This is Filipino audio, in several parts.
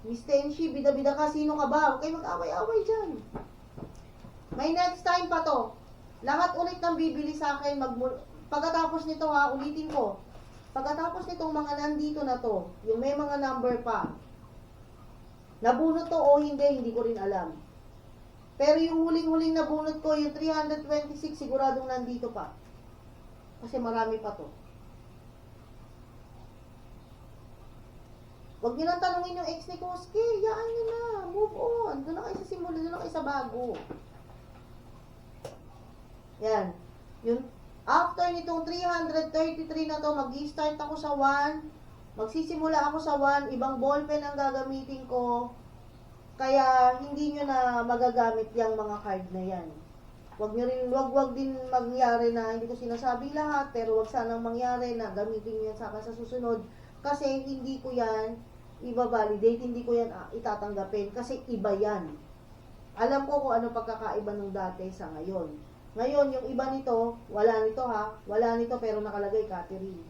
Miss Tenshi, bida-bida ka, sino ka ba? Huwag kayo mag-away-away dyan. May next time pa to. Lahat ulit ng bibili sa akin, pagkatapos nito ha, ulitin ko. Pagkatapos nitong mga nandito na to, yung may mga number pa, nabunot to o hindi ko rin alam. Pero yung huling-huling nabunot ko, yung 326, siguradong nandito pa. Kasi marami pa to. Huwag nyo nang tanungin yung ex ni Koske. Yaan nyo na. Move on. Doon na kayo sa simula. Doon na kayo sa bago. Yan. Yung after nitong 333 na to, mag-i-start ako sa 1. Magsisimula ako sa 1. Ibang ballpen ang gagamitin ko. Kaya hindi nyo na magagamit yung mga card na yan. Wag din mangyari na, hindi ko sinasabing lahat, pero wag sanang mangyari na gamitin nyo yan sa susunod. Kasi hindi ko yan i-validate, hindi ko yan itatanggapin. Kasi iba yan. Alam ko kung ano pagkakaiba nung dati sa ngayon. Ngayon, yung iba nito, wala nito ha, wala nito pero nakalagay Catherine.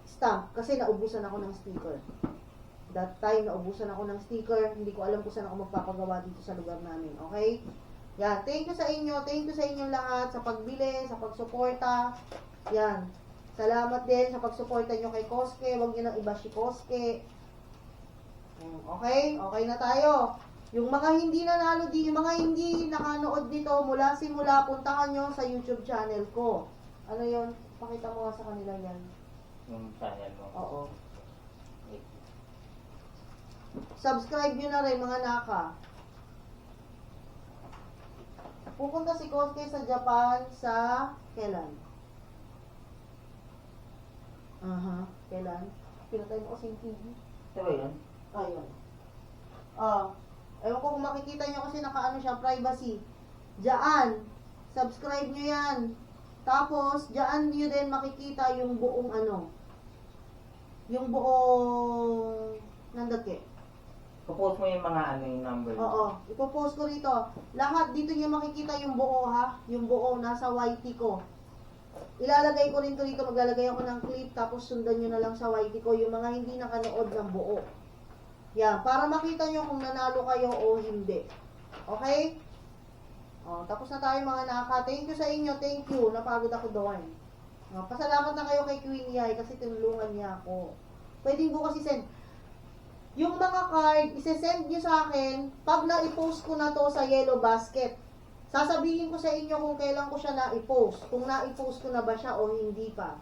Stamp, kasi naubusan ako ng sticker. That time, naubusan ako ng sticker, hindi ko alam kung saan ako magpapagawa dito sa lugar namin, okay? Yan, thank you sa inyo, thank you sa inyong lahat sa pagbili, sa pagsuporta. Yan, salamat din sa pagsuporta nyo kay Koske, huwag nyo nang iba si Koske. Okay? Okay na tayo. Yung mga hindi nanalo yung mga hindi nakanood dito, mula simula, puntahan nyo sa YouTube channel ko. Ano yun? Pakita mo nga sa kanila yan. Yung channel mo. Oo. Subscribe nyo na rin, mga naka. Pupunta si Koske sa Japan sa kailan? Kailan? Pinatay mo kasi yung TV. Ito ba yun? Ayun. Ewan ko kung makikita nyo kasi nakaano siya, privacy. Diyan, subscribe nyo yan. Tapos, diyan nyo din makikita yung buong ano. Yung buong, nandake. Pupost mo yung mga ano yung number. Oo, ipopost ko rito. Lahat dito nyo makikita yung buo ha. Yung buo, nasa YT ko. Ilalagay ko rin to dito, maglalagay ako ng clip, tapos sundan nyo na lang sa YT ko yung mga hindi nakanood ng buo. Yan, para makita nyo kung nanalo kayo o hindi. Okay? Tapos na tayo mga naka. Thank you sa inyo, thank you. Napagod ako doon. Pasalamat na kayo kay Queen Yai kasi tinulungan niya ako. Pwedeng ko kasi send. Yung mga card, isi-send nyo sa akin pag na-post ko na to sa Yellow Basket. Sasabihin ko sa inyo kung kailan ko siya na-post. Kung na-post ko na ba siya o hindi pa.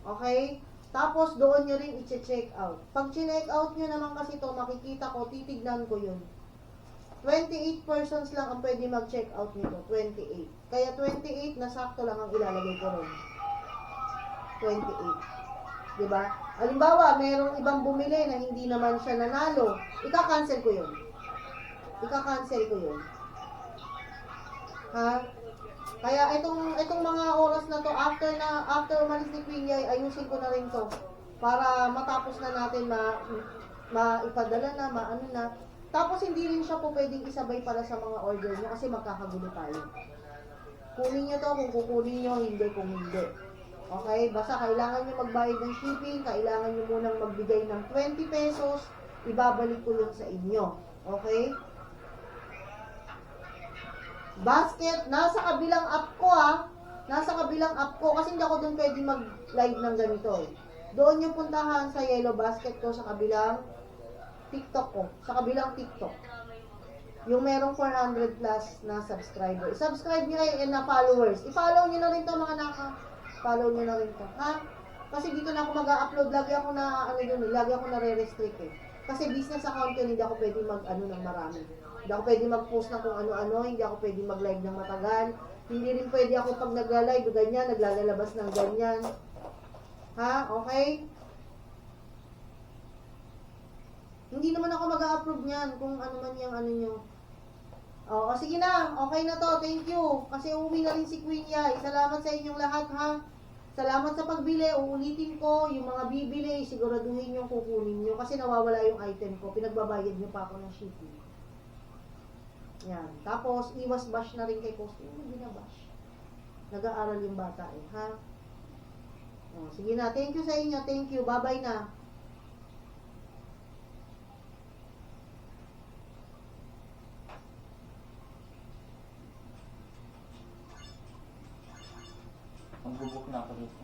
Okay? Tapos, doon nyo rin i-check out. Pag check out nyo naman kasi to, makikita ko, titignan ko yun. 28 persons lang ang pwede mag-check out nito. 28. Kaya 28 na sakto lang ang ilalagay ko ron. 28. Diba? Halimbawa, mayroong ibang bumili na hindi naman siya nanalo. Ika-cancel ko yun. Ika-cancel ko yun. Ha? Kaya itong mga oras na to, after umalis ni Queen Yai, ayusin ko na rin to. Para matapos na natin maipadala na, maano na. Tapos hindi rin siya po pwedeng isabay para sa mga order nyo kasi magkakagulo tayo. Kunin nyo to kung kukunin nyo, hindi kung hindi. Okay? Basta kailangan nyo magbayad ng shipping, kailangan nyo munang magbigay ng 20 pesos, ibabalik ko yun sa inyo. Okay? Basket, nasa kabilang app ko Nasa kabilang app ko kasi hindi ako doon pwede mag-live ng ganito eh. Doon yung puntahan sa Yellow Basket ko sa kabilang TikTok ko. Sa kabilang TikTok. Yung merong 400 plus na subscriber. Subscribe nyo and na followers. I-follow nyo na rin to mga follow nyo na rin to. Ha? Kasi dito na ako mag-upload. Lagi ako lagi ako nare-restrict eh. Kasi business account yun, hindi ako pwede ng marami. Hindi ako pwede mag-post ng kung ano-ano, hindi ako pwede mag-live ng matagal. Hindi rin pwede ako pag nag-live ganyan, naglalabas ng ganyan. Ha? Okay? Hindi naman ako mag-a-approve niyan kung ano man yung ano nyo. Sige na. Okay na to. Thank you. Kasi uuwi na rin si Queen Yai. Salamat sa inyong lahat ha. Salamat sa pagbili. Uulitin ko. Yung mga bibili, siguraduhin yung kukunin nyo. Kasi nawawala yung item ko. Pinagbabayad nyo pa ako ng shipping. Yan. Tapos, iwas bash na rin kay Costa. Hindi na bash. Nag-aaral yung bata eh. Ha? Sige na. Thank you sa inyo. Thank you. Bye-bye na. Magbubook na ako dito.